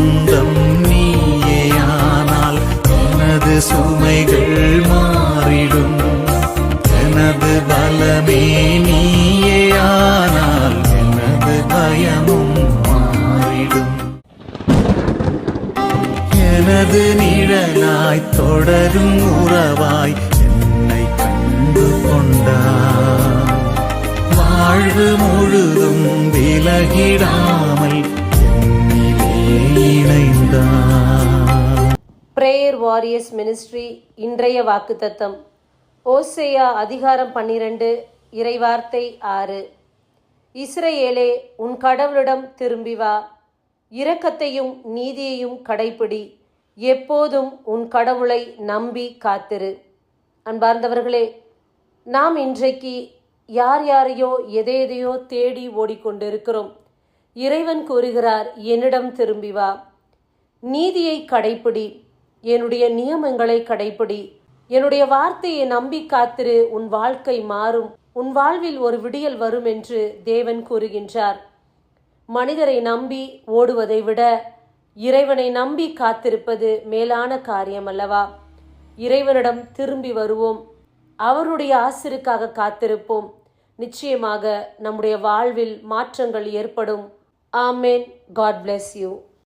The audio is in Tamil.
சொந்தம் நீயேயானால் எனது சுமைகள் மாறிடும். எனது பலமே நீயேயானால் எனது பயமும் மாறிடும். எனது நிழலாய் தொடரும் உறவாய் என்னை கண்டு கொண்டார். வாழ்வு முழுதும் விலகிடாமல் என்னிலே இணைந்தார். பிரேயர் வாரியர்ஸ் மினிஸ்ட்ரி இன்றைய வாக்குத்தத்தம் ஓசேயா அதிகாரம் 12 இறைவார்த்தை 6. இஸ்ரவேலே, உன் கடவுளிடம் திரும்பி வா, இரக்கத்தையும் நீதியையும் கடைப்பிடி, எப்போதும் உன் கடவுளை நம்பி காத்திரு. அன்பார்ந்தவர்களே, நாம் இன்றைக்கு யார் யாரையோ எதையோ தேடி ஓடிக்கொண்டிருக்கிறோம். இறைவன் கூறுகிறார், என்னிடம் திரும்பி வா, நீதியை கடைப்பிடி, என்னுடைய நியமங்களை கடைப்பிடி, என்னுடைய வார்த்தையை நம்பி காத்திரு, உன் வாழ்க்கை மாறும், உன் வாழ்வில் ஒரு விடியல் வரும் என்று தேவன் கூறுகின்றார். மனிதரை நம்பி ஓடுவதை விட இறைவனை நம்பி காத்திருப்பது மேலான காரியம் அல்லவா? இறைவனிடம் திரும்பி வருவோம், அவருடைய ஆசிருக்காக காத்திருப்போம். நிச்சயமாக நம்முடைய வாழ்வில் மாற்றங்கள் ஏற்படும். ஆமேன். God bless you.